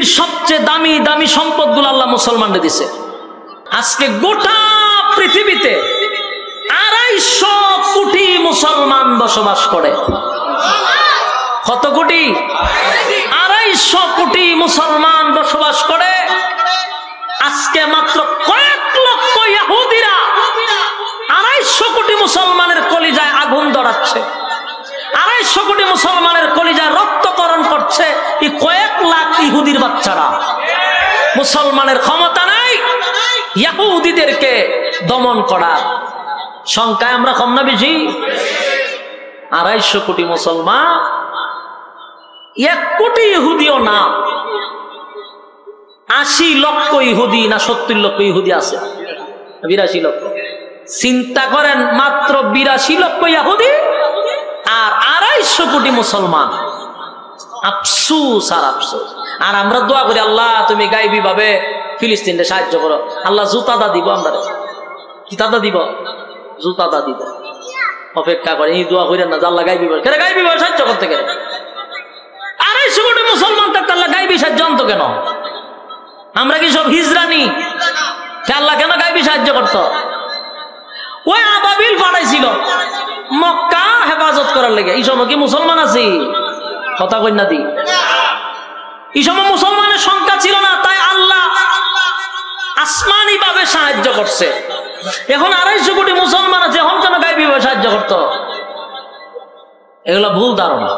পৃথিবীর সবচেয়ে দামি দামি সম্পদগুলো আল্লাহ মুসলমানদের দিছে। আজকে গোটা পৃথিবীতে 250 কোটি মুসলমান বসবাস করে। কত কোটি? 250 কোটি মুসলমান বসবাস করে। আজকে মাত্র কয়েক লক্ষ ইহুদিরা 250 কোটি মুসলমানের কলিজায় আগুন ধরাচ্ছে, 250 কোটি মুসলমানের কলিজায় রক্তকরণ করছে এই কয়েক লাখ ইহুদির বাচ্চারা। মুসলমানের ক্ষমতা নাই ইহুদিদেরকে দমন করার। সংখ্যায় আমরা কম না বেশি? 250 কোটি মুসলমান, 1 কোটি ইহুদিও না। 80 লক্ষ ইহুদি না 70 লক্ষ ইহুদি আছে? 82 লক্ষ। চিন্তা করেন, মাত্র 82 লক্ষ ইহুদি আর 250 কোটি মুসলমান। আফসোস আর আফসোস। আর আমরা দোয়া করি, আল্লাহ তুমি গায়বী ভাবে ফিলিস্তিনকে সাহায্য করো। আল্লাহ জুতাদা দিব, আমরা কি দাদা দিব? জুতাদা দিব। অপেক্ষা করে এই দোয়া করেন না, আল্লাহ গায়বী ভাবে, কেন গায়বী ভাবে সাহায্য করতে গেলে 250 কোটি মুসলমান থাকতে আল্লাহ গায়বী সাহায্য আনতো কেন? আমরা কি সব হিজরানি? আল্লাহ কেন গায়বী সাহায্য করত? ওই আবাবিল পাঠাইছিল মক্কা হেফাজত করার লেগে। এই সময় কি মুসলমান আছি? কথা কই না দি? এই সময় মুসলমানের সংখ্যা ছিল না, তাই আল্লাহ আসমানি ভাবে সাহায্য করছে। এখন 250 কোটি মুসলমান আছে, এখন কেন গায়বী ভাবে সাহায্য করত? এগুলো ভুল ধারণা।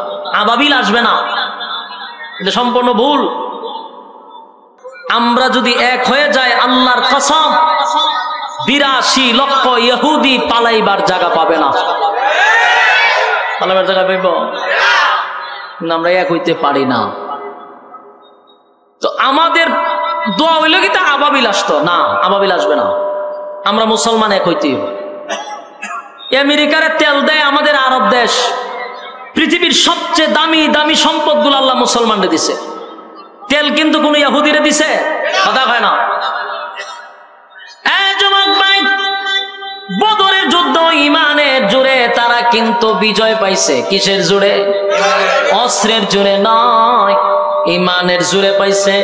আবাবিল আসবে না, এটা সম্পূর্ণ ভুল। আমরা যদি এক হয়ে যাই, আল্লাহর কসম 82 লক্ষ ইহুদি পালাইবার জায়গা পাবে না। পালাইবার জায়গা পাইব? আমরা এক হইতে পারি না। তো আমাদের দোয়া হইল কি তা আবাবিল আসতো না? আবাবিল আসবে না। আমরা মুসলমান এক হইতে। আমেরিকার তেল দেয় আমাদের আরব দেশ। পৃথিবীর সবচেয়ে দামি দামি সম্পদগুলো আল্লাহ মুসলমানদের দিছে। তেল কিন্তু কোন ইহুদিরে দিছে? কথা হয় না। বদরের যুদ্ধ ইমানের জোরে তারা কিন্তু বিজয় পাইছে। কিসের জোরে? অস্ত্রের জোরে নয়, ইমানের জোরে পাইছে।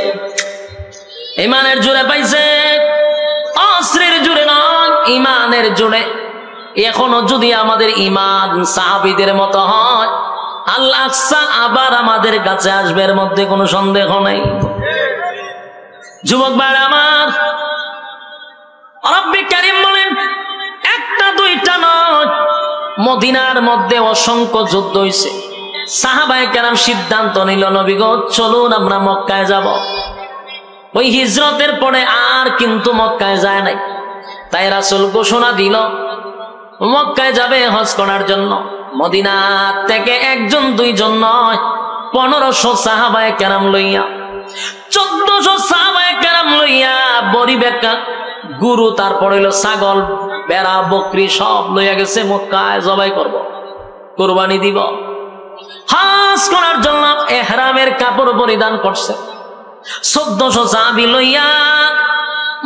ইমানের জোরে পাইছে, অস্ত্রের জোরে নয়, ইমানের জোরে। এখনো যদি আমাদের ইমান সাহাবীদের মতো হয়, আল্লাহ আবার আমাদের কাছে আসবে, এর মধ্যে কোনো সন্দেহ নাই। যুবক ভাই আমার, রব্বি কারীম বলেন, একটা দুইটা নয়, মদিনার মধ্যে অসংখ্য যুদ্ধ হয়েছে। সাহাবায়ে কেরাম সিদ্ধান্ত নিল, নবী গো চলুন আমরা মক্কায় যাব। ওই হিজরতের পরে আর কিন্তু মক্কায় যায় নাই। তাই রাসূল ঘোষণা দিল মক্কায় যাবে হজ করার জন্য। মদিনা থেকে একজন দুইজন নয়, 1500 সাহাবায়ে কেরাম লইয়া, 1400 সাহাবায়ে কেরাম লইয়া, বড়ি বেকা গুরু, তারপর হইল ছাগল, বেড়া, বকরি সব লইয়া গেছে মক্কায় জবাই করব, কুরবানি দিব। হজ করার জন্য ইহরামের কাপড় পরিধান করছে। 1400 সাহাবী লইয়া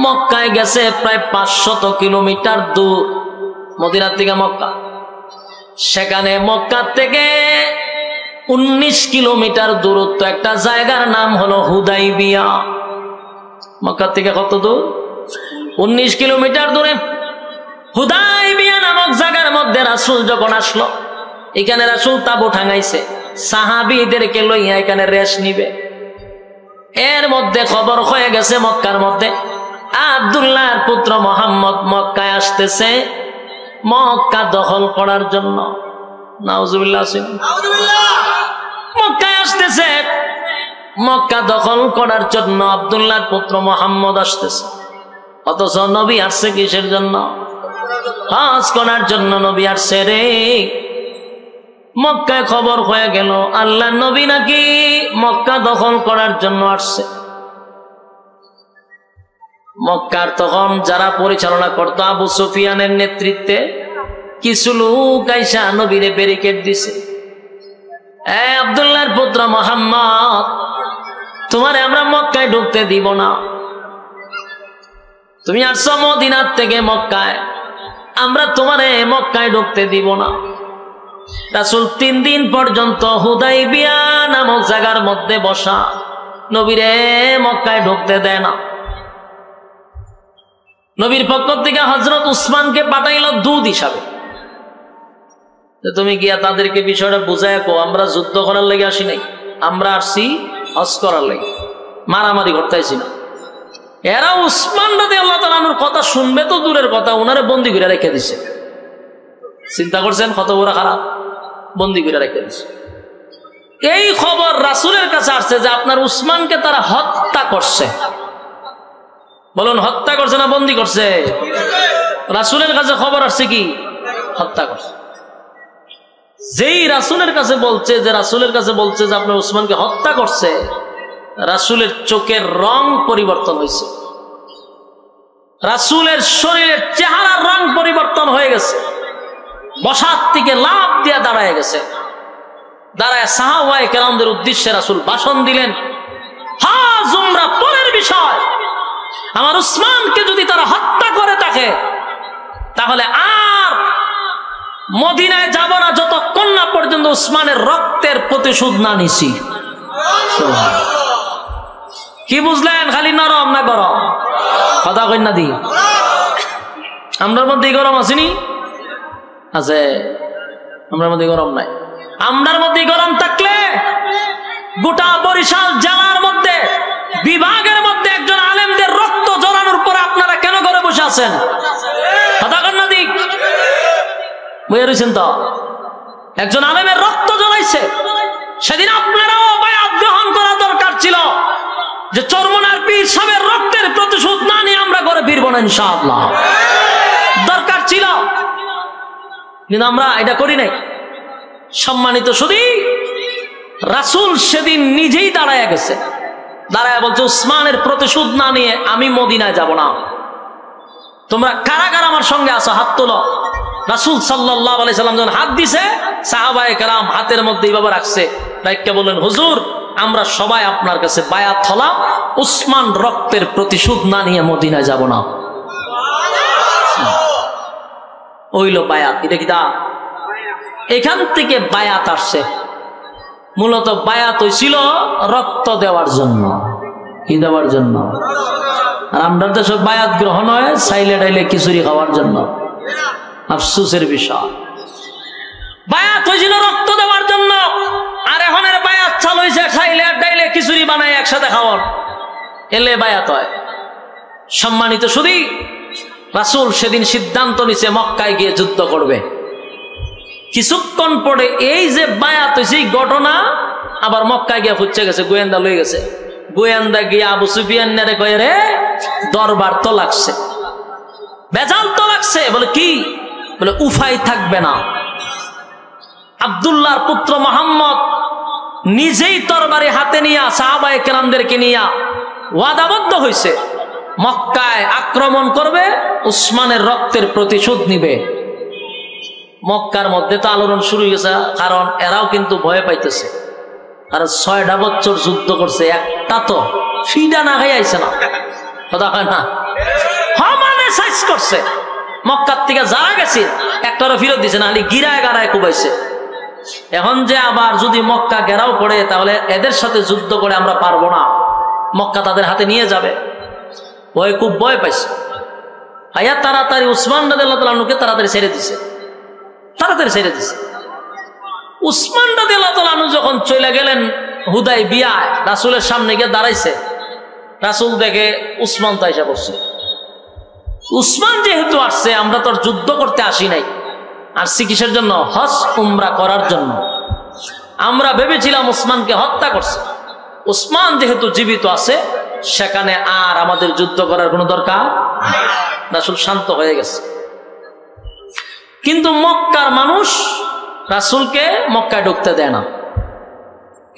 মক্কায় গেছে। প্রায় 500 কিলোমিটার দূর মদিনা থেকে মক্কা। সেখানে মক্কা থেকে 19 কিলোমিটার দূরত্ব একটা জায়গার নাম হলো হুদাইবিয়া। মক্কা থেকে কত দূর? 19 কিলোমিটার দূরে হুদাইবিয়া নামক জায়গার মধ্যে রাসূল যখন আসলো, এখানে রাসূল তাবু টাঙাইছে, সাহাবীদেরকে লইয়া এখানে রেস্ট নিবে। এর মধ্যে খবর হয়ে গেছে মক্কার মধ্যে আব্দুল্লাহর পুত্র মুহাম্মদ মক্কায় আসতেছে মক্কা দখল করার জন্য। নাউজুবিল্লাহ। মক্কায় আসতেছে মক্কা দখল করার জন্য, আব্দুল্লাহর পুত্র মুহাম্মদ আসতেছে। অথচ নবী আসছে কিসের জন্য? হজ করার জন্য নবী আসছে রে। মক্কায় খবর হয়ে গেল আল্লাহ নবী নাকি মক্কা দখল করার জন্য আসছে। মক্কার তখন যারা পরিচালনা করত আবু সুফিয়ানের নেতৃত্বে কিছু লোক আইসা নবীরে ব্যারিকেড দিছে। আব্দুল্লাহর পুত্র মুহাম্মদ, তোমারে আমরা মক্কায় ঢুকতে দিব না। তুমি আসছো মদিনার থেকে মক্কায়, আমরা তোমারে মক্কায় ঢুকতে দিব না। রাসূল 3 দিন পর্যন্ত হুদাইবিয়া নামক জায়গার মধ্যে বসা, নবীরে মক্কায় ঢুকতে দেয় না। নবীর পক্ষ থেকে হযরত উসমানকে পাঠাইল দূত হিসাবে, তুমি গিয়া তাদেরকে বিষয়টা বুঝায় কো, আমরা যুদ্ধ করার লেগে আসি নাই, আমরা আসছি হজ করার লেগে, মারামারি করতেছি না। এরা উসমান রাদিয়াল্লাহু তাআলা আনহুর কথা শুনবে তো দূরের কথা, ওনারে বন্দি করে রেখে দিছে। চিন্তা করছেন কত বড় খারাপ, বন্দি করে রেখে দিছে। এই খবর রাসূলের কাছে আসছে যে আপনার উসমানকে তারা হত্যা করছে। বলুন হত্যা করছে না বন্দি করছে? রাসূলের কাছে খবর আসছে কি হত্যা করছে। যেই রাসূলের কাছে বলছে যে আপনার উসমানকে হত্যা করছে, রাসূলের চোখের রং পরিবর্তন হয়েছে, রাসূলের শরীরের চেহারার রং পরিবর্তন হয়ে গেছে, বসার থেকে লাফ দিয়ে দাঁড়ায় গেছে। দাঁড়ায় সাহাবায়ে কেরামদের উদ্দেশ্যে রাসূল ভাষণ দিলেন, হা জুমরা পরের বিষয়, আমার উসমানকে যদি তারা হত্যা করে থাকে তাহলে আর মদিনায় যাব না যতক্ষণ না পর্যন্ত উসমানের রক্তের প্রতিশোধ না নিছি। কি বুঝলেন? খালি নরম না গরম? কথা কই না দি? আমরার মধ্যে গরম আসেনি? আছে, আমরার মধ্যে গরম নাই। আমরার মধ্যে গরম থাকলে গোটা বরিশাল জেলার মধ্যে বিভাগের মধ্যে একজন আলেমদের রক্ত ঝরানোর পরে আপনারা কেন ঘরে বসে আছেন? কথা কন না দি? বুঝে রয়েছেন তো? একজন আলেমের রক্ত ঝরাইছে, সেদিন আপনারাও বায়াত গ্রহণ করা দরকার ছিল যে চরমনার পীর সাহেবের রক্তের প্রতিশোধ না নিয়ে আমরা ঘরে ফিরবো না ইনশাআল্লাহ। দরকার ছিল, কিন্তু আমরা এটা করি নাই। সম্মানিত শুধু রাসূল সেদিন নিজেই দাঁড়ায় গেছে, দাঁড়ায় বলছে উসমানের প্রতিশোধ না নিয়ে আমি মদিনায় যাব না। তোমরা কারা কারা আমার সঙ্গে আসো, হাত তোলো। রাসূল সাল্লাল্লাহু আলাইহি সাল্লাম যখন হাত দিছে, সাহাবায়ে কেরাম হাতের মধ্যে এইভাবে রাখছে, রাইখা বললেন, হুজুর আমরা সবাই আপনার কাছে বায়াত হলাম, উসমান রক্তের প্রতিশোধ না নিয়ে মদিনায় যাব না। ওইল বায়াত। এটা কি তা? এখান থেকে বায়াত আসছে। মূলত বায়াত হইছিল রক্ত দেওয়ার জন্য। কি দেওয়ার জন্য? আর আমরা তো সব বায়াত গ্রহণ হয় সাইলে ডাইলে খিচুড়ি খাওয়ার জন্য। আফসোসের বিষয়, বায়াত হয়েছিল রক্ত দেওয়ার জন্য, আর এখনের বায়াত চালু হয়েছে সাইলে ডাইলে খিচুড়ি বানায় একসাথে খাওয়ার, এলে বায়াত হয়। সম্মানিত শুধু রাসূল সেদিন সিদ্ধান্ত নিছে মক্কায় গিয়ে যুদ্ধ করবে। কিছুক্ষণ পরে এই যে বায়াত হয়েছে এই ঘটনা আবার মক্কায় গিয়ে ফুচ্ছে গেছে, গোয়েন্দা লয়ে গেছে। গোয়েন্দা গিয়ে আবু সুফিয়ান রে কয়ে, রে দরবার তো লাগছে, বেজাল তো লাগছে। বলে কি? বলে উফাই থাকবে না। আব্দুল্লাহর পুত্র মুহাম্মদ নিজেই তরবারি হাতে নিয়া সাহাবায়ে কেরামদেরকে নিয়া ওয়াদাবদ্ধ হয়েছে, মক্কায় আক্রমণ করবে, উসমানের রক্তের প্রতিশোধ নিবে। মক্কার মধ্যে তো আলোড়ন শুরু হয়েছে, কারণ এরাও কিন্তু ভয় পাইতেছে। আর 6টা বছর যুদ্ধ করছে, একটা তো ফিডা না খাই আইছে না। কথা হয় না? সমানে সাইজ করছে। মক্কার থেকে যারা গেছে একটারও ফিরত দিছে না, খালি গিরায় গাড়ায় কুবাইছে। এখন যে আবার যদি মক্কা ঘেরাও পড়ে, তাহলে এদের সাথে যুদ্ধ করে আমরা পারবো না, মক্কা তাদের হাতে নিয়ে যাবে। ওই খুব ভয় পাইছে। আয়া তাড়াতাড়ি উসমান রাদিয়াল্লাহু তাআলা আনহুকে তাড়াতাড়ি ছেড়ে দিছে, তাড়াতাড়ি ছেড়ে দিছে। উসমান রাদিয়াল্লাহু তাআলা আনহু যখন চলে গেলেন হুদায়বিয়ায়, রাসূলের সামনে গিয়ে দাঁড়াইছে, রাসূল দেখে উসমান তো আইসা পড়ছে। উসমান যেহেতু আসছে, আমরা তো যুদ্ধ করতে আসি নাই, আসছি কিসের জন্য? হজ উমরা করার জন্য। আমরা ভেবেছিলাম উসমানকে হত্যা করছে। উসমান যেহেতু জীবিত আছে, সেখানে আর আমাদের যুদ্ধ করার কোনো দরকার। রাসূল শান্ত হয়ে গেছে। কিন্তু মক্কার মানুষ রাসূলকে মক্কায় ঢুকতে দেয় না।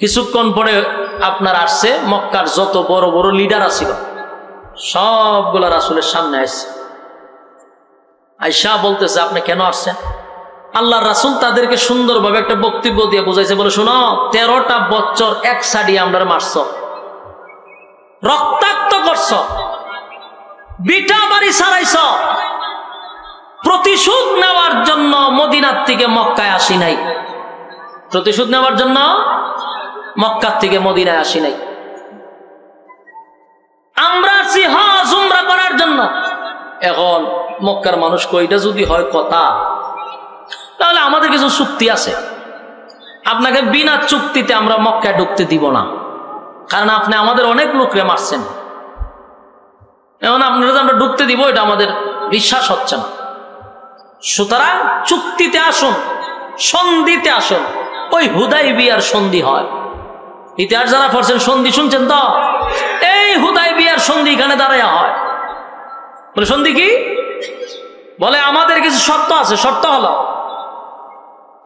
কিছুক্ষণ পরে আপনার আসছে, মক্কার যত বড় বড় লিডার ছিল সবগুলা রাসূলের সামনে আসছে। আয়েশা বলতেছে, আপনি কেন আসছেন? আল্লাহর রাসূল তাদেরকে সুন্দরভাবে একটা বক্তব্য দিয়ে বুঝাইছে। বলে, শোনো, 13টা বছর এক সাইডে আমরা মারছ, রক্তাক্ত করছ, বিটা বাড়ি ছাড়াইছ, প্রতিশোধ নেওয়ার জন্য মদিনার থেকে মক্কায় আসি নাই। প্রতিশোধ নেওয়ার জন্য মক্কার থেকে মদিনায় আসি নাই। আসছি হজ উমরা করার জন্য। এখন মক্কার মানুষ কইটা যদি হয় কথা, তাহলে আমাদের কিছু চুক্তি আছে, আপনাকে বিনা চুক্তিতে আমরা মক্কায় ঢুকতে দিব না, কারণ আপনি আমাদের অনেক লোকরে মারছেন। এখন আপনারা যে আমরা ঢুকতে দিব এটা আমাদের বিশ্বাস হচ্ছে না। সুতরাং চুক্তিতে আসুন, সন্ধিতে আসুন। ওই হুদাইবিয়ার সন্ধি হয়, ইতিহাস যারা পড়ছেন সন্ধি শুনছেন তো, এই হুদাইবিয়ার সন্ধি এখানে দাঁড়ায় হয়। বলে সন্ধি কি? বলে আমাদের কিছু শর্ত আছে। শর্ত হলো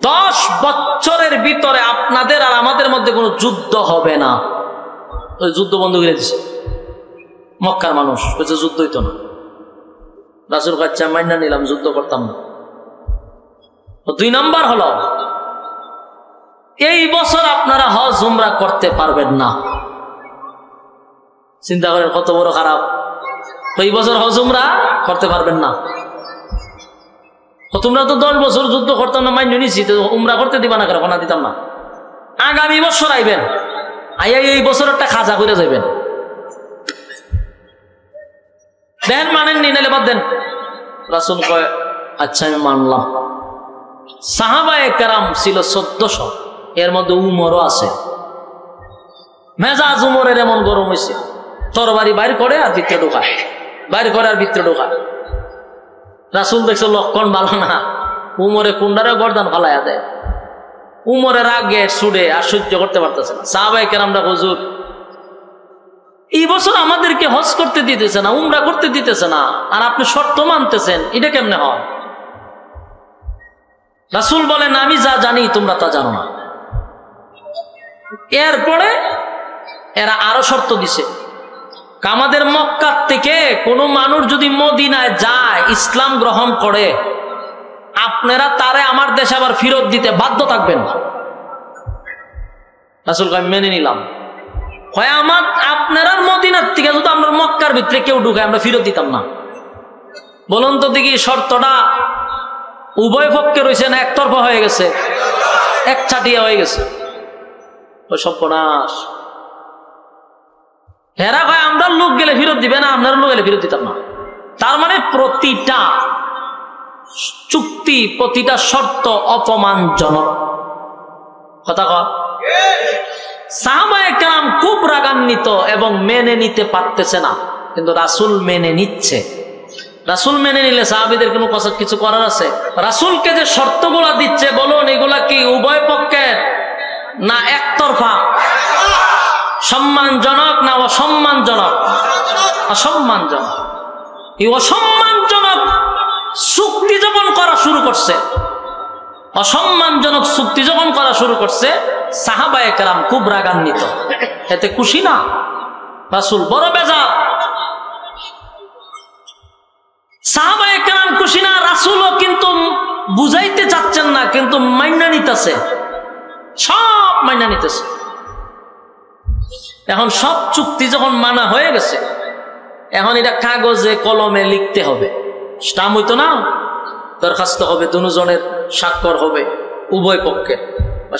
10 বছরের ভিতরে আপনাদের আর আমাদের মধ্যে কোনো যুদ্ধ হবে না। ওই যুদ্ধ বন্ধ করে দিচ্ছে মক্কার মানুষ, বলছে যুদ্ধ হইতো না। রাসূল কাচ্চা মাইনা নিলাম, যুদ্ধ করতাম না। 2 নম্বর হলো এই বছর আপনারা হজ উমরা করতে পারবেন না। চিন্তা করেন কত বড় খারাপ। এই বছর হজ উমরা করতে পারবেন না। তোমরা তো 10 বছর যুদ্ধ করতাম না, মাইনে নিছি, উমরা করতে দিবা না, কেন দিতাম না। আগামী বছর আইবেন, আইয়া এই বছর একটা খাজা করে যাইবেন। দেন মানেননি, নাইলে বাদ দেন। রাসূল কয় আচ্ছা আমি মানলাম। সাহাবায়ে কেরাম ছিল 1400, এর মধ্যে উমরও আছে। মেজাজ উমরের এমন গরম হয়েছে, তরবারি বাইর করে আর ভিতরে ঢোকায়, বাইর করে আর ভিতরে ঢোকায়। রাসূল দেখছে লক্ষণ ভালো না, উমরে কুন্ডারে গর্দান ফালাইয়া দেয়। উমরের আগে ছুড়ে আর সহ্য করতে পারতেছে না। সাহাবায়ে কেরামরা হুজুর এই বছর আমাদেরকে হজ করতে দিতেছে না, উমরা করতে দিতেছে না, আর আপনি শর্ত মানতেছেন, এটা কেমনে হয়? রাসূল বলেন আমি যা জানি তোমরা তা জানো না। এরপরে এরা আরো শর্ত দিছে, আমাদের মক্কা থেকে কোনো মানুষ যদি মদিনায় যায়, ইসলাম গ্রহণ করে, আপনারা তারে আমার দেশে আবার ফেরত দিতে বাধ্য থাকবেন। রাসূল কয় মেনে নিলাম। হয় আমার আপনারা মদিনার থেকে যদি আমরা মক্কার ভিতরে কেউ ঢুকায়, আমরা ফেরত দিতাম না। বলুন তো দেখি শর্তটা উভয় পক্ষে রয়েছে না একতরফা হয়ে গেছে? একচাটিয়া হয়ে গেছে। ও সর্বনাশ। হেরা ভাই আমরা লোক গেলে ফেরত দিবে না, আপনারা লোক গেলে ফেরত দিতাম না। তার মানে প্রতিটা চুক্তি, প্রতিটা শর্ত অপমানজনক। কথা কয় সাহাবায়ে কেরাম খুব রাগান্বিত এবং মেনে নিতে পারতেছে না, কিন্তু রাসূল মেনে নিচ্ছে। রাসূল মেনে নিলে সাহাবীদের কোনো কিছু করার আছে? রাসূলকে যে শর্তগুলা দিচ্ছে, বলুন এগুলা কি উভয় পক্ষের না একতরফা? সম্মানজনক না অসম্মানজনক? অসম্মানজনক। এই অসম্মানজনক চুক্তি যখন করা শুরু করছে, অসম্মানজনক চুক্তি যখন করা শুরু করছে, সাহাবায়ে কেরাম খুব রাগান্বিত। এতে খুশি না, রাসূল বড় বেজার। সাহাবায়ে কেরাম খুশি না, রাসূলও কিন্তু বুঝাইতে চাচ্ছেন না, কিন্তু মাইনা নিতেছে, সব মাইনা নিতেছে। এখন সব চুক্তি যখন মানা হয়ে গেছে, এখন এটা কাগজে কলমে লিখতে হবে, স্টাম্প হইতো না, দরখাস্ত হবে, দুজনের স্বাক্ষর হবে, উভয় পক্ষে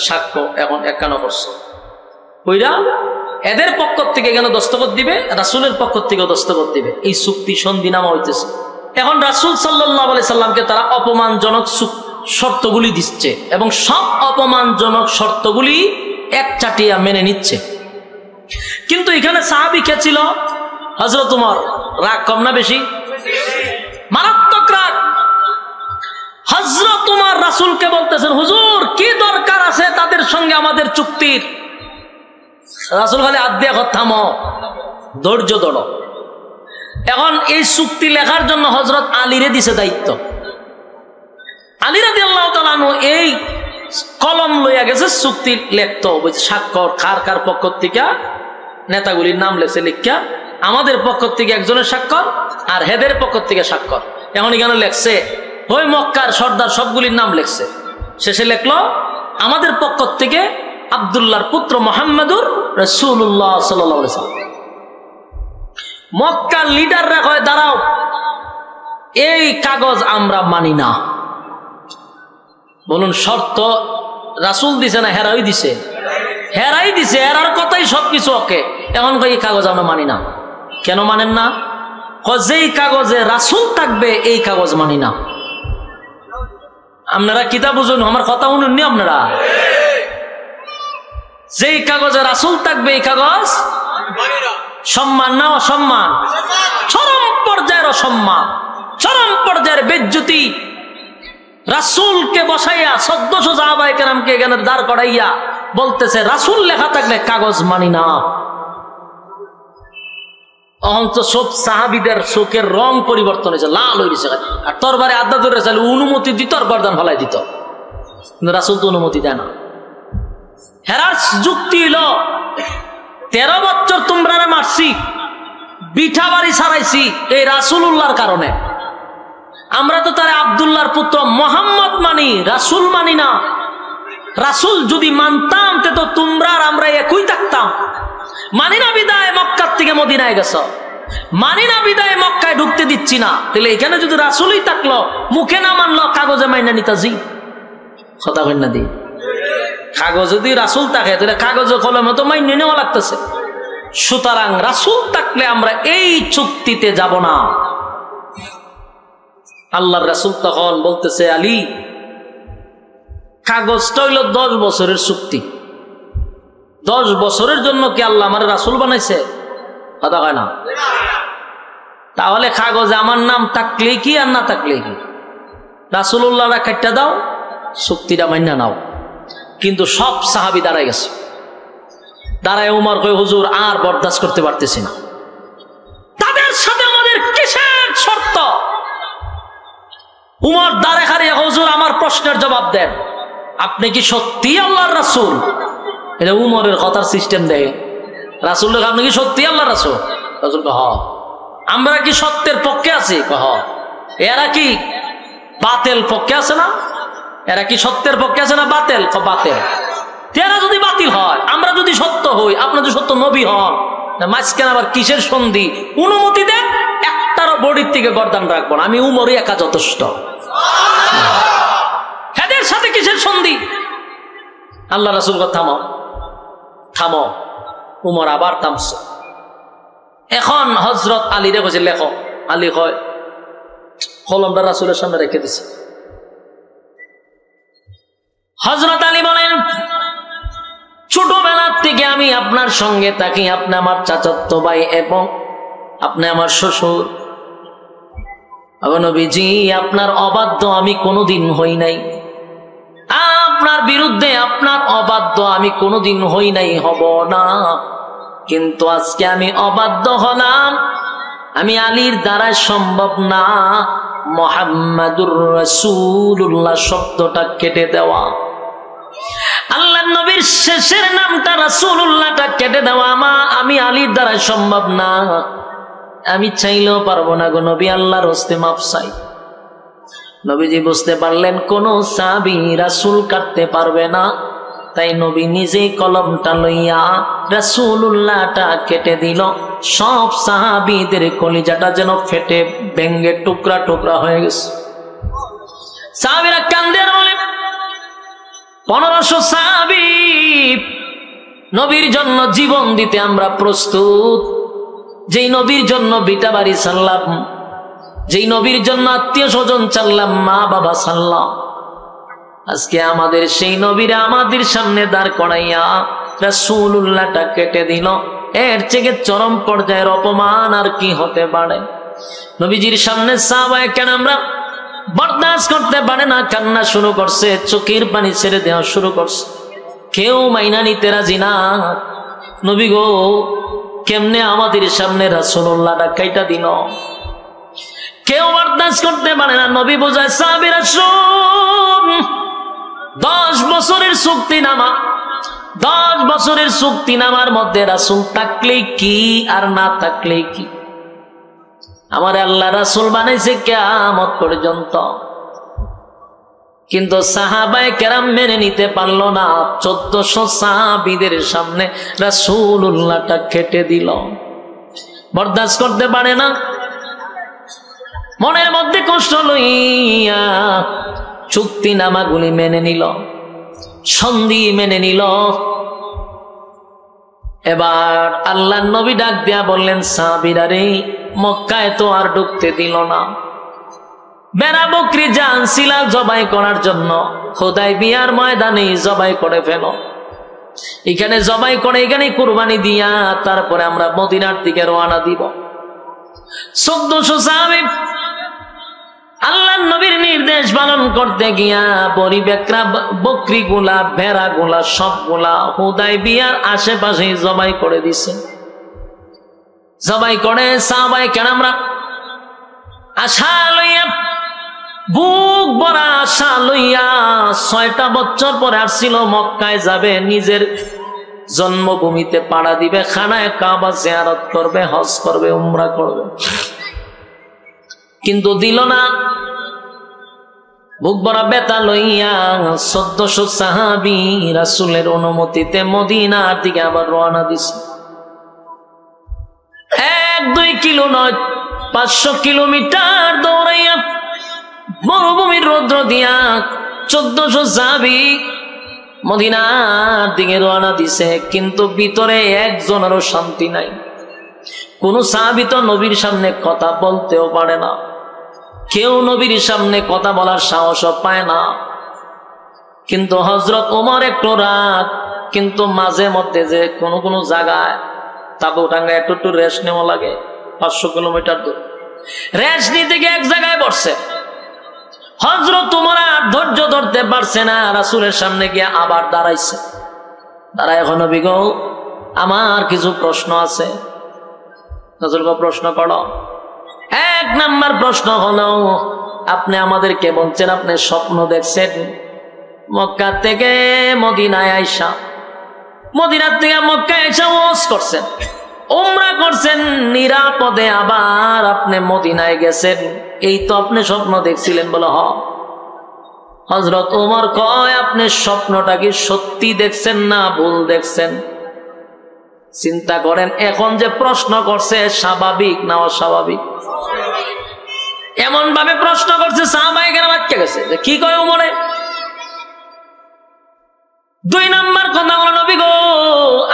সাক্ষ্য এখন 51%। ওইরা এদের পক্ষ থেকে কেন দস্তখত দিবে, রাসূলের পক্ষ থেকে দস্তখত দিবে, এই চুক্তি সন্ধিনামা হইতেছে। এখন রাসূল সাল্লাল্লাহু আলাইহি সাল্লামকে তারা অপমানজনক শর্তগুলি দিচ্ছে, এবং সব অপমানজনক শর্তগুলি একচাটিয়া মেনে নিচ্ছে। কিন্তু এখানে সাহাবী কে ছিল? হযরত ওমর। রাগ কম না বেশি? মারাত্মক রাগ। হযরত ওমর রাসূলকে বলতেছেন, হুজুর কি দরকার আছে তাদের সঙ্গে আমাদের চুক্তির? রাসূল খালি হাত দিয়ে থামো, ধৈর্য ধরো। এখন এই চুক্তি লেখার জন্য হযরত আলীরে দিছে দায়িত্ব। আলী রাদিয়াল্লাহু তাআলা আনহু এই কলম লইয়া গেছে, চুক্তি লিখতো, স্বাক্ষর কার কার পক্ষ থেকে নেতাগুলির নাম লেখছে, লিখা আমাদের পক্ষ থেকে একজনের স্বাক্ষর আর হেদের পক্ষ থেকে স্বাক্ষর। এখন এখানে লেখছে ওই মক্কার সর্দার সবগুলির নাম লেখছে, শেষে লেখলো আমাদের পক্ষ থেকে আব্দুল্লাহর পুত্র মুহাম্মদুর রাসূলুল্লাহ সাল্লাল্লাহু আলাইহি ওয়াসাল্লাম। মক্কার লিডাররা কয় দাঁড়াও, এই কাগজ আমরা মানি না। বলুন শর্ত রাসূল দিছে না হেরাই দিছে? হেরাই দিছে, হেরার কথাই সবকিছু ওকে। এখন কই এই কাগজ আমরা মানি না। কেন মানেন না? যেই কাগজে রাসূল থাকবে এই কাগজ মানি না। আপনারা কিতাব বুঝুন, আমার কথা শুনুননি আপনারা? যেই কাগজে রাসূল থাকবে এই কাগজ সম্মান না অসম্মান? চরম পর্যায়ের অসম্মান, চরম পর্যায়ের বেজ্জতি। রাসূলকে বসাইয়া 1400 সাহাবায়ে কেরামকে এখানে দাঁড় করাইয়া বলতেছে রাসূল লেখা থাকলে কাগজ মানি না। অহংচ সব সাহাবীদের চোখের রং পরিবর্তন হয়েছে, লাল হয়ে গেছে। আর তরবারে আড্ডা ধরে চাইলে অনুমতি দিত আর গর্দান ফেলাই দিত, কিন্তু রাসূল তো অনুমতি দেয় না। হেরার যুক্তি হলো 13 বছর তোমরা মারছি, বিঠা বাড়ি ছাড়াইছি এই রাসূলুল্লাহর কারণে। আমরা তো তার আব্দুল্লাহর পুত্র মোহাম্মদ মানি, রাসূল মানি না। রাসূল যদি মানতাম তো তোমরা আর আমরা একই থাকতাম। মানি না বিদায় মক্কা থেকে মদিনায় গেছ, মানি না বিদায় মক্কায় ঢুকতে দিচ্ছি না। তাহলে এখানে যদি রাসূলই থাকলো, মুখে না মানলো, কাগজে মাইনা নিতাজি। কথা কই না দি? কাগজ যদি রাসূল থাকে তাহলে কাগজে কলমে তো মাইনে নেওয়া লাগতেছে। সুতরাং রাসূল থাকলে আমরা এই চুক্তিতে যাব না। আল্লাহর রাসূল তখন বলতেছে, আলী কাগজটা হইল 10 বছরের চুক্তি। 10 বছরের জন্য কি আল্লাহ আমার রাসূল বানাইছে? কথা হয় না? তাহলে কাগজে আমার নাম থাকলে কি আর না থাকলে কি? রাসূলুল্লাহরা কাটটা দাও, চুক্তিটা মাইনা নাও। কিন্তু সব সাহাবী দাঁড়ায় গেছে। দাঁড়ায় উমর কই, হুজুর আর বরদাস্ত করতে পারতেছি না, তাদের সাথে আমাদের কিসের শর্ত? উমর দাঁড়ে খাড়িয়ে, হুজুর আমার প্রশ্নের জবাব দেন, আপনি কি সত্যি আল্লাহর রাসূল? এটা উমরের কথার সিস্টেম দেয়। রাসূল আপনি কি সত্যি আল্লাহর রাসূল? রাসূল হ। আমরা কি সত্যের পক্ষে আছি? হ। এরা কি বাতিল পক্ষে আছে না? এরা কি সত্যের পক্ষে আছে না বাতিল? বাতিল। এরা যদি বাতিল হয়, আমরা যদি সত্য হই, আপনার যদি সত্য নবী হন, মাঝখানে আবার কিসের সন্ধি? অনুমতি দেন, একটারও বডির থেকে গর্দান রাখবো না, আমি উমরই একা যথেষ্ট। এদের সাথে কিসের সন্ধি? আল্লাহ রাসূল থামো থামো। উমর আবার থামছে। এখন হযরত আলীরে কইছে লেখো। আলী কয়, কলমটা রাসূলের সামনে রেখে দিছে। হযরত আলী বলেন, ছোটবেলা থেকে আমি আপনার সঙ্গে থাকি, আপনি আমার চাচাতো ভাই এবং আপনি আমার শ্বশুর। নবীজি আপনার অবাধ্য আমি কোনোদিন হই নাই, আপনার বিরুদ্ধে আপনার অবাধ্য আমি কোনোদিন হই নাই, হব না। কিন্তু আজকে আমি অবাধ্য হলাম, আমি আলীর দ্বারা সম্ভব না মুহাম্মাদুর রাসূলুল্লাহ শব্দটা কেটে দেওয়া, আল্লাহ নবীর শেষের নামটা রাসূলুল্লাহটা কেটে দেওয়া আমি আলীর দ্বারা সম্ভব না। আমি চাইলেও পারবো না গো নবী, আল্লাহর হস্তে মাপ চাই। নবীজি বুঝতে পারলেন কোন সাহাবী রাসূল কাটতে পারবে না, তাই নবী নিজেই কলমটা লইয়া রাসূলুল্লাহটা কেটে দিল। সব সাহাবীদের কলিজাটা যেন ফেটে ভেঙে টুকরা টুকরা হয়ে গেছে। সাহাবীরা কান্দে আর বলে, 1500 সাহাবী, নবীর জন্য জীবন দিতে আমরা প্রস্তুত। যেই নবীর জন্য বিটা বাড়ি ছাড়লাম, যেই নবীর জন্য আত্মীয় স্বজন চাললাম, মা বাবা ছাড়লাম, আজকে আমাদের সেই নবীরা আমাদের সামনে দাঁড় করাইয়া রাসূলুল্লাহটা কেটে দিল। এর থেকে চরম পর্যায়ের অপমান আর কি হতে পারে? নবীজির সামনে সাহাবায়ে কেরামরা বরদাস্ত করতে পারে না, কান্না শুরু করছে, চোখের পানি ছেড়ে দেওয়া শুরু করছে। কেউ মাইনা নিতে রাজি না। নবী গো, কেমনে আমাদের সামনে রাসূলুল্লাহটা কাইটা দিল? কেউ বরদাস্ত করতে পারে না। নবী বোঝায়, সাহাবীরা শুন, 10 বছরের চুক্তিনামা, 10 বছরের চুক্তিনামার মধ্যে রাসূল থাকলে কি আর না থাকলে কি? আমার আল্লাহ রাসূল বানাইছে কিয়ামত পর্যন্ত। কিন্তু সাহাবায়ে কেরাম মেনে নিতে পারলো না। 1400 সাহাবীদের সামনে রাসূলুল্লাহটা কেটে দিল, বরদাস্ত করতে পারে না। মনের মধ্যে কষ্ট লইয়া চুক্তিনামাগুলি মেনে নিল, সন্ধি মেনে নিল। এবার আল্লাহর নবী ডাক দিয়া বললেন, সাহাবীরা রে, মক্কায় তো আর ঢুকতে দিল না। বেড়া বকরি জানছিলা জবাই করার জন্য, হুদায়বিয়ার ময়দানে জবাই করে ফেল। এখানে জবাই করে এখানে কুরবানি দিয়া তারপরে আমরা মদিনার দিকে রওনা দিব। 1400 সাহাবী আল্লাহর নবীর নির্দেশ পালন করতে গিয়া পরিবেকরা বকরি গুলা, ভেড়া গুলা সবগুলা হুদায়বিয়ার আশেপাশে জবাই করে দিছে। জবাই করে সাহাবায়ে কেরামরা আশা লইয়া, বুক ভরা আশা লইয়া, 6টা বছর পরে আসছিল মক্কায় যাবে, নিজের জন্মভূমিতে পাড়া দিবে, খানায় কাবা জিয়ারত করবে, হজ করবে, উমরা করবে, কিন্তু দিল না। বুক ভরা ব্যথা লইয়া 1400 সাহাবী রাসূলের অনুমতিতে মদিনার দিকে আবার রওনা দিছে। 1-2 কিলো নয়, 500 কিলোমিটার দৌড়াইয়া মরুভূমির রৌদ্র দিয়া 1400 সাহাবী মদিনার দিকে রওনা দিছে, কিন্তু ভিতরে একজনেরও শান্তি নাই। কোন সাহাবী তো নবীর সামনে কথা বলতেও পারে না, কেউ নবীর সামনে কথা বলার সাহসও পায় না। কিন্তু হযরত ওমর একটু রাত, কিন্তু মাঝে মধ্যে যে কোন জায়গায় তাবু টাঙ্গা একটু রেস্ট নেওয়া লাগে, 500 কিলোমিটার দূর রেস্ট নিতে গিয়ে এক জায়গায় বসছে। হযরত ওমর আর ধৈর্য ধরতে পারছে না, রাসূলের সামনে গিয়ে আবার দাঁড়াইছে। দাঁড়ায়, এখন নবী গো, আমার কিছু প্রশ্ন আছে। রাসূল গো, প্রশ্ন করো। 1 নাম্বার প্রশ্ন হলো, আপনি আমাদেরকে বলছেন আপনি স্বপ্ন দেখছেন মক্কা থেকে মদিনায় আইসা, মদিনার থেকে মক্কায় আইসা ওয়াজ করছেন, উমরা করছেন নিরাপদে, আবার আপনি মদিনায় গেছেন, এই তো আপনি স্বপ্ন দেখছিলেন। বলো হ। হযরত ওমর কয়, আপনি স্বপ্নটা কি সত্যি দেখছেন না ভুল দেখছেন? চিন্তা করেন, এখন যে প্রশ্ন করছে স্বাভাবিক না অস্বাভাবিক? এমন ভাবে প্রশ্ন করছে সাহাবায়ে কেরাম আটকে গেছে যে কি কয় ওমরে। 2 নাম্বার কথা হলো, নবী গো,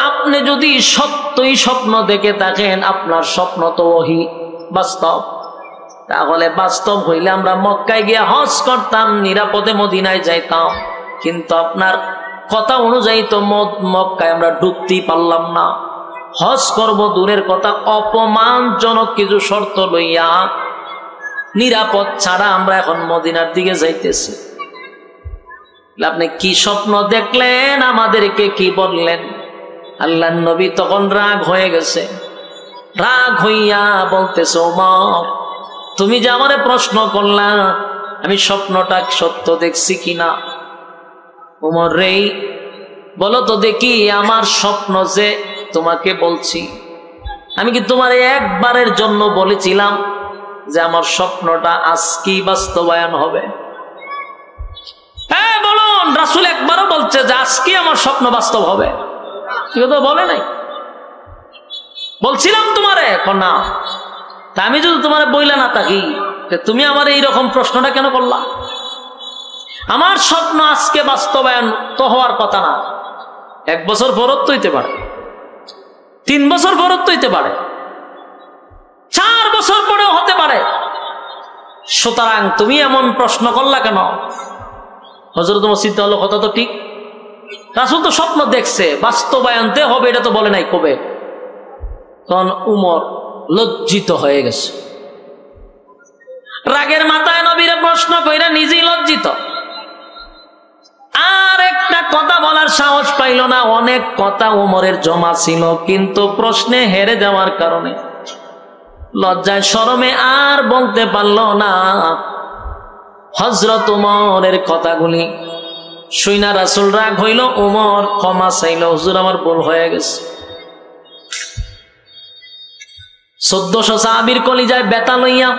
আপনি যদি সত্যই স্বপ্ন দেখে থাকেন, আপনার স্বপ্ন তো ওহী বাস্তব, তাহলে বাস্তব হইলে আমরা মক্কায় গিয়ে হজ করতাম, নিরাপদে মদিনায় যাইতাম, কিন্তু আপনার কথা অনুযায়ী তো মক্কায় আমরা ঢুকতেই পারলাম না। হজ করব দূরের কথা, অপমানজনক কিছু শর্ত লইয়া নিরাপদ ছাড়া আমরা এখন মদিনার দিকে যাইতেছি। আপনি কি স্বপ্ন দেখলেন, আমাদেরকে কি বললেন? আল্লাহর নবী তখন রাগ হয়ে গেছে। রাগ হইয়া বলতেছে, ওমর, তুমি যে আমারে প্রশ্ন করলা আমি স্বপ্নটা সত্য দেখছি কিনা, ওমর রে, বলো তো দেখি আমার স্বপ্ন যে তোমাকে বলছি, আমি কি তোমার একবারের জন্য বলেছিলাম যে আমার স্বপ্নটা আজকেই বাস্তবায়ন হবে? হ্যাঁ বলুন, রাসূল একবারও বলছে যে আজকে আমার স্বপ্ন বাস্তব হবে? কেউ তো বলে নাই। বলছিলাম তোমারে না, তা আমি যদি তোমারে বইলা না থাকি, তুমি আমার এইরকম প্রশ্নটা কেন করলা? আমার স্বপ্ন আজকে বাস্তবায়ন তো হওয়ার কথা না, 1 বছর পরও তো হইতে পারে, 3 বছর পরও তো হইতে পারে, 4 বছর পরেও হতে পারে। সুতরাং তুমি এমন প্রশ্ন করলা কেন? হযরত ওমর চিন্তা হলো, কথা তো ঠিক, রাসূল তো স্বপ্ন দেখছে, বাস্তবায়নতে হবে এটা তো বলে নাই কবে। তখন উমর লজ্জিত হয়ে গেছে, রাগের মাথায় নবীরে প্রশ্ন কইরা নিজেই লজ্জিত, আর একটা কথা বলার সাহস পাইল না। অনেক কথা উমরের জমা ছিল, কিন্তু প্রশ্নে হেরে যাওয়ার কারণে লজ্জায় শরমে আর বলতে পারল না। হযরত উমরের কথাগুলি শুইনা রাসূল রাগ হইল, উমর ক্ষমা চাইল, হুজুর আমার ভুল হয়ে গেছে। 1400 সাহাবীর কলিজায় ব্যথা লইয়া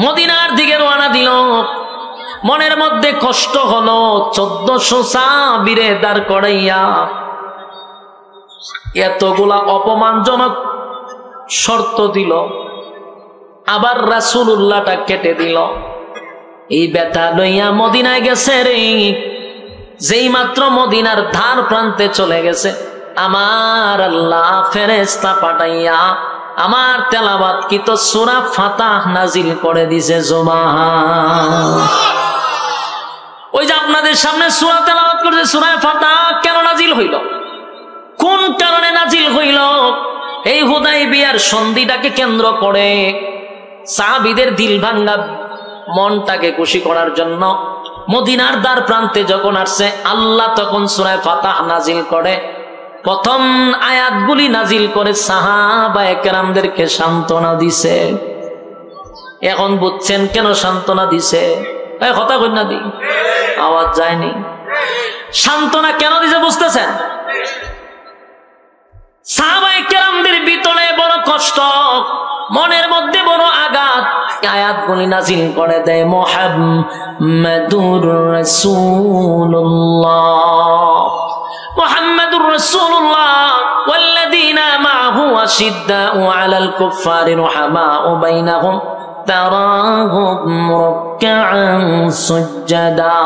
মদিনার দিকে রওনা দিল। মনের মধ্যে কষ্ট হলো, 1400 সাহাবীরে দাঁড় করাইয়া এতগুলা অপমানজনক শর্ত দিল, আবার রাসূলুল্লাহটা কেটে দিল। এই ব্যথা লইয়া মদিনায় গেছে রে, যেই মাত্র মদিনার ধার প্রান্তে চলে গেছে, আমার আল্লাহ ফেরেশতা পাঠাইয়া আমার তেলাওয়াতকৃত সূরা ফাতিহা নাজিল করে দিয়েছে। সুবহানাল্লাহ। ওই যে আপনাদের সামনে সূরা তেলাওয়াত করেছে সূরা ফাতিহা কেন নাজিল হইল, কোন কারণে নাজিল হইল? এই হুদায়বিয়ার সন্ধিটাকে কেন্দ্র করে সাহাবীদের দিল ভাঙ্গা মনটাকে খুশি করার জন্য মদিনার দ্বার প্রান্তে যখন আসছে আল্লাহ তখন সূরা ফাতিহা নাজিল করে। প্রথম আয়াতগুলি নাজিল করে সাহাবায়ে কেরামদেরকে সান্ত্বনা দিছে। এখন বুঝছেন কেন সান্ত্বনা দিছে? কথা কই না দি, আওয়াজ যায়নি। সান্ত্বনা কেন দিছে বুঝতেছেন? সাহাবায়ে কেরামদের ভিতরে বড় কষ্ট, মনের মধ্যে বড় আঘাত। আয়াতগুলি নাজিল করে দেয় মুহাম্মাদুর রাসূলুল্লাহ, মুহাম্মাদুর রাসূলুল্লাহ ওয়াল্লাযীনা মাআহু আশিদ্দাউ আলাল কুফফারি রুহামাউ বাইনাহুম তারাহুম রুকআন সুজদা।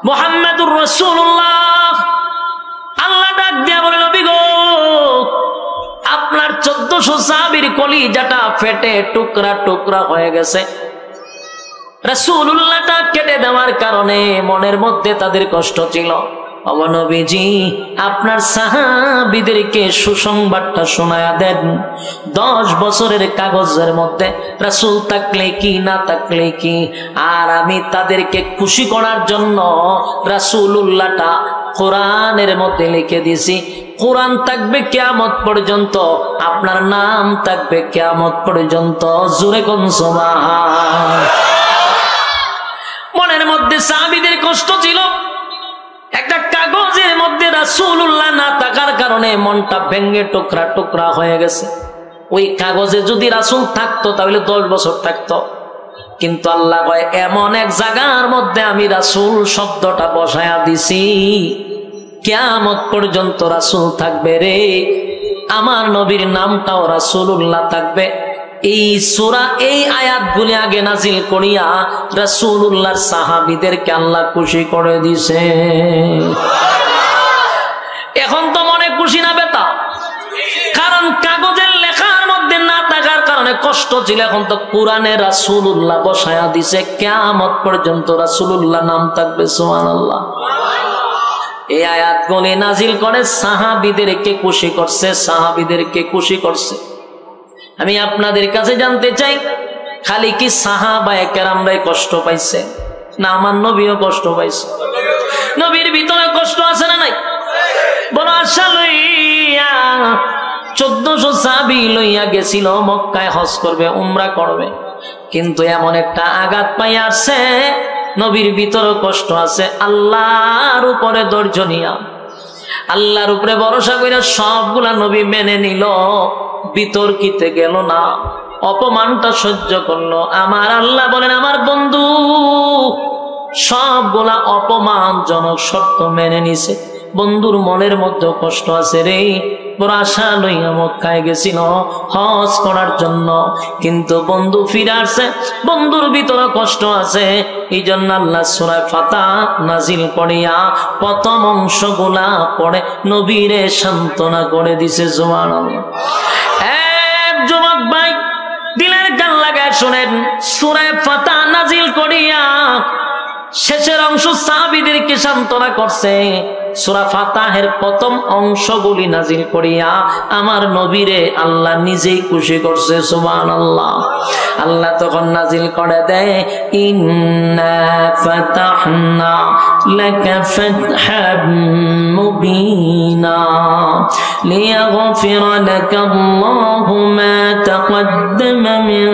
মুহাম্মাদুর রাসূলুল্লাহ, আল্লাহ ডাক দিয়া বলে নবী গো, আপনার 1400 সাহাবীর কলিজাটা ফেটে টুকরা টুকরা হয়ে গেছে। রাসূলুল্লাহটা কেটে দেওয়ার কারণে মনের মধ্যে তাদের কষ্ট ছিল। ও নবীজি, আপনার সাহাবীদেরকে সুসংবাদটা শোনায়া দেন। 10 বছরের কাগজের মধ্যে রাসূল থাকলে কি না থাকলে কি, আর আমি তাদেরকে খুশি করার জন্য রাসূলুল্লাহটা কোরআনের মধ্যে লিখে দিয়েছি। কোরআন থাকবে কিয়ামত পর্যন্ত, আপনার নাম থাকবে কিয়ামত পর্যন্ত। জোরে কোন সুবহান। মনের মধ্যে সাহাবীদের কষ্ট ছিল। একটা কাগজের মধ্যে রাসূলুল্লাহ না থাকার কারণে মনটা ভেঙে টুকরা টুকরা হয়ে গেছে। ওই কাগজে যদি রাসূল থাকতো তাহলে 10 বছর থাকতো, কিন্তু আল্লাহ কয় এমন এক জায়গার মধ্যে আমি রাসূল শব্দটা বসায়া দিছি, কিয়ামত পর্যন্ত রাসূল থাকবে রে। আমার নবীর নামটাও রাসূলুল্লাহ থাকবে। এই সূরা এই আয়াতগুলি আগে নাজিল করিয়া রাসূলুল্লাহর সাহাবীদেরকে আল্লাহ খুশি করে দিয়েছে। এখন তো মনে খুশি না বেতা, কারণ কাগজের লেখার মধ্যে না থাকার কারণে কষ্ট ছিল। এখন তো কোরআনে রাসূলুল্লাহ বসায়া দিছে, কিয়ামত পর্যন্ত রাসূলুল্লাহ নাম থাকবে। সুবহানাল্লাহ। এই আয়াতগুলি নাজিল করে সাহাবীদেরকে খুশি করছে, সাহাবীদেরকে খুশি করছে। আমি আপনাদের কাছে জানতে চাই, খালি কি সাহাবায়ে কেরামরাই কষ্ট পাইছে, না আমার নবীও কষ্ট পাইছে? নবীর ভিতরে কষ্ট আছে না নাই? বড় আশা লইয়া 1400 সাহাবী লইয়া গেছিল মক্কায় হজ করবে, উমরা করবে, কিন্তু এমন একটা আঘাত পাই আসছে, নবীর ভিতরে কষ্ট আছে। আল্লাহর উপরে ধৈর্য নিয়া, আল্লাহর উপরে ভরসা কইরা সবগুলা নবী মেনে নিল, বিতর্কিতে গেল না, অপমানটা সহ্য করলো। আমার আল্লাহ বলেন আমার বন্ধু সবগুলা অপমানজনক শর্ত মেনে নিছে। বন্ধুর মনের মধ্যে কষ্ট আছে রে, বড় আশা লইয়া মক্কায় গেছিল হজ করার জন্য, কিন্তু বন্ধু ফিরে আসছে, বন্ধুর ভিতরে কষ্ট আছে। এই জন্য আল্লাহ সূরা ফাতিহা নাজিল করিয়া প্রথম অংশগুলা পড়ে নবীরে সান্ত্বনা করে দিছে। সুবহানাল্লাহ। যুবক ভাই দিলের কান লাগায় শুনেন, সূরা ফাতিহা নাজিল করিয়া শেষের অংশ সাহাবীদেরকে সান্ত্বনা করছে। সূরা ফাতিহার প্রথম অংশগুলি নাজিল করিয়া আমার নবীরে আল্লাহ নিজেই খুশি করছে। সুবহানাল্লাহ। আল্লাহ তখন নাজিল করে দেয় ইন্না ফাতাহনা লাকা ফাতহাম মুবিনা লিয়াগফিরা লাকা আল্লাহু মা তাকদ্দামা মিন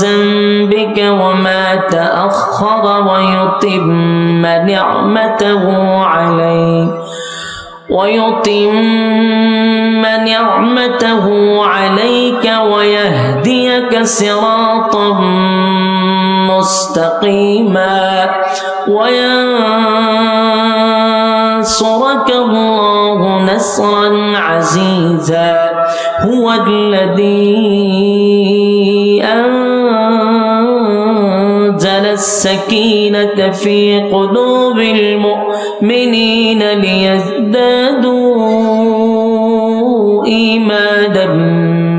যানবিকা ওয়া মা তাআখারা ওয়া ইউতিম্মা নি'মাতাহু আলাইকা ويتم نعمته عليك ويهديك صراطا مستقيما وينصرك الله نصرا عزيزا هو الذي أنزل السكينة في قلوب المؤمنين ليزدادوا إيمانا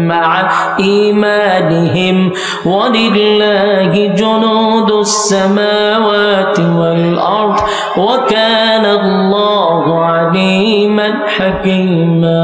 مع إيمانهم ولله جنود السماوات والأرض وكان الله عليما حكيما